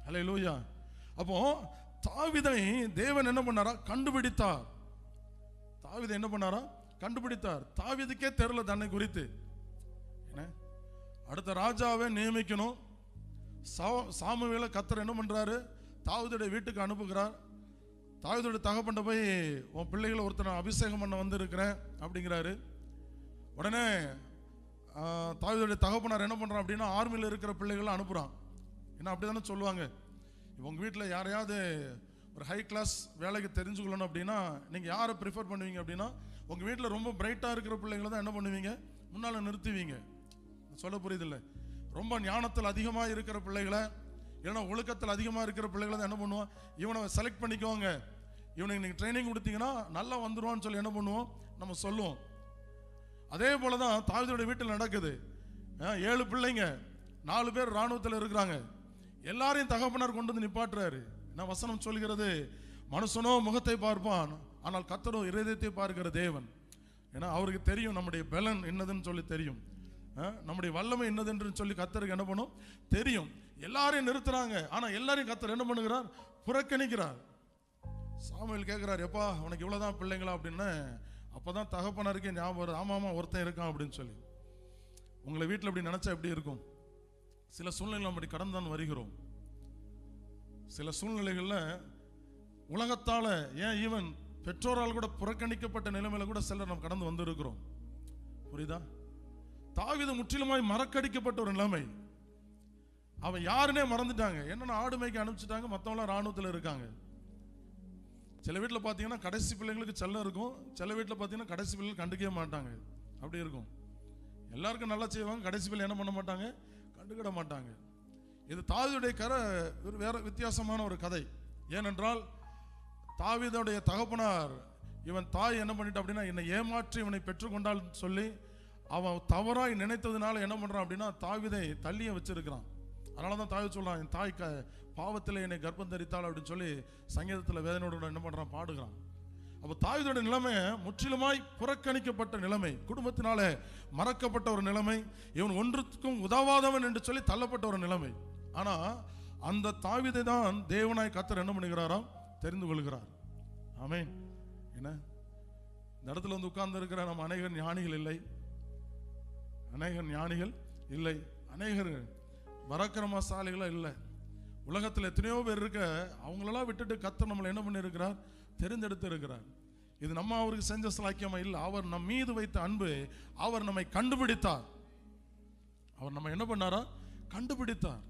அல்லேலூயா. அப்போ தாவீதை தேவன் என்ன பண்ணாரா? கண்டுபிடித்தார். தாவீதை என்ன பண்ணாரா? கண்டுபிடித்தார். தாவீதுக்கே தெரியல தன்னை குறித்து. அடுத்த ராஜாவை நியமிக்கணும். சாமுவேலை கர்த்தர் என்ன பண்றாரு? தாவீதுடைய வீட்டுக்கு அனுப்புகிறார். தாவீதுடைய தகப்பன்ட்ட போய் உன் பிள்ளைகளை ஒருத்தனை அபிஷேகம் பண்ண வந்து இருக்கிறேன் அப்படிங்கிறாரு. உடனே தாவீதுடைய தகப்பனார் என்ன பண்றான் அப்படின்னா, ஆர்மியில் இருக்கிற பிள்ளைகளை அனுப்புறான். ஏன்னா அப்படிதானே சொல்லுவாங்க. உங்க வீட்டில் யாரையாவது ஒரு ஹை கிளாஸ் வேலைக்கு தெரிஞ்சுக்கொள்ளணும் அப்படின்னா நீங்கள் யாரை ப்ரிஃபர் பண்ணுவீங்க அப்படின்னா, உங்கள் வீட்டில் ரொம்ப பிரைட்டாக இருக்கிற பிள்ளைங்களை தான் என்ன பண்ணுவீங்க? முன்னால் நிறுத்துவீங்க. சொல்ல புரியுதில்லை? ரொம்ப ஞானத்தில் அதிகமாக இருக்கிற பிள்ளைகளை, இல்லைன்னா ஒழுக்கத்தில் அதிகமாக இருக்கிற பிள்ளைகளை தான் என்ன பண்ணுவோம்? இவனை செலக்ட் பண்ணிக்கோங்க, இவனுக்கு நீங்கள் ட்ரைனிங் கொடுத்தீங்கன்னா நல்லா வந்துடுவான்னு சொல்லி என்ன பண்ணுவோம்? நம்ம சொல்லுவோம். அதே போல தான் தாவீதுடைய வீட்டில் நடக்குது. 7 பிள்ளைங்க, 4 பேர் இராணுவத்தில் இருக்கிறாங்க. எல்லாரையும் தகப்பனார் கொண்டு வந்து நிப்பாட்டுறாரு. நான் வசனம் சொல்கிறது, மனுஷனோ முகத்தை பார்ப்பான், ஆனால் கர்த்தரோ இருதயத்தை பார்க்கிற தேவன். ஏன்னா அவருக்கு தெரியும் நம்முடைய பலன் என்னதுன்னு சொல்லி தெரியும், நம்முடைய வல்லமை என்னதுன்னு சொல்லி கர்த்தருக்கு என்ன பண்ணும்? தெரியும். எல்லாரையும் நிறுத்துறாங்க. ஆனால் எல்லாரையும் கர்த்தர் என்ன பண்ணுகிறார்? புறக்கணிக்கிறார். சாமுவேல் கேட்கிறார், எப்பா உனக்கு இவ்வளோதான் பிள்ளைங்களா அப்படின்னு. அப்போதான் தகப்பனாருக்கே ஞாபகம் வருது, ஆமாமா ஒருத்தன் இருக்கான் அப்படின்னு சொல்லி. உங்களை வீட்டில் அப்படி நினைச்சா எப்படி இருக்கும்? சில சூழ்நிலைகள் அப்படி கடந்து தான் வருகிறோம். சில சூழ்நிலைகளில் உலகத்தால், ஏன் ஈவன் பெற்றோரால் கூட புறக்கணிக்கப்பட்ட நிலைமையில கூட சிலர் நம்ம கடந்து வந்து இருக்கிறோம். புரியுதா? தாவீது முற்றிலுமாய் மறக்கடிக்கப்பட்ட ஒரு நிலைமை. அவன் யாருன்னே மறந்துட்டாங்க. என்னன்னா ஆடு மேய்க்க அனுப்பிச்சிட்டாங்க, மற்றவங்களாம் இராணுவத்தில் இருக்காங்க. சில வீட்டில் பார்த்தீங்கன்னா கடைசி பிள்ளைங்களுக்கு செல்லம் இருக்கும், சில வீட்டில் பார்த்தீங்கன்னா கடைசி பிள்ளைகள் கண்டுக்கவே மாட்டாங்க. அப்படி இருக்கும். எல்லாருக்கும் நல்லா செய்வாங்க, கடைசி பிள்ளை என்ன பண்ண மாட்டாங்க? கண்டுக்கிட மாட்டாங்க. இது தாவீதுடைய வேற வித்தியாசமான ஒரு கதை. ஏனென்றால் தாவீதுடைய தகப்பனார், இவன் தாய் என்ன பண்ணிட்டா அப்படின்னா, என்னை ஏமாற்றி இவனை பெற்றுக்கொண்டால் சொல்லி அவன் தவறாய் நினைத்ததுனால என்ன பண்றான் அப்படின்னா, தாவீதை தள்ளிய வச்சிருக்கிறான். அதனால தான் தாவீது சொல்றான், என் தாய் பாவத்தில் என்னை கர்ப்பம் தரித்தாள் அப்படின்னு சொல்லி சங்கீதத்தில் வேதனையோட என்ன பண்றான்? பாடுகிறான். அப்போ தாவீதுடைய நிலைமை முற்றிலுமாய் புறக்கணிக்கப்பட்ட நிலைமை, குடும்பத்தினால மறக்கப்பட்ட ஒரு நிலைமை, இவன் ஒன்றுக்கும் உதவாதவன் என்று சொல்லி தள்ளப்பட்ட ஒரு நிலைமை. ஆனா அந்த தாவீதை தான் தேவனாய் கர்த்தர் என்ன பண்ணுகிறாராம்? தெரிந்து கொள்கிறார். ஆமென். என்ன இந்த இடத்துல வந்து உட்கார்ந்து இருக்கிற நம்ம அநேகர் ஞானிகள் இல்லை, அநேகர் ஞானிகள் இல்லை, அநேகர் பராக்கிரமசாலிகளா இல்லை. உலகத்தில் எத்தனையோ பேர் இருக்க, அவங்களெல்லாம் விட்டுட்டு கர்த்தர் நம்மளை என்ன பண்ணி இருக்கிறார்? தெரிந்தெடுத்து இருக்கிறார். இது நம்ம அவருக்கு செஞ்ச சலாக்கியமா இல்லை, அவர் நம் மீது வைத்த அன்பு. அவர் நம்மை கண்டுபிடித்தார். அவர் நம்ம என்ன பண்ணாரா? கண்டுபிடித்தார்.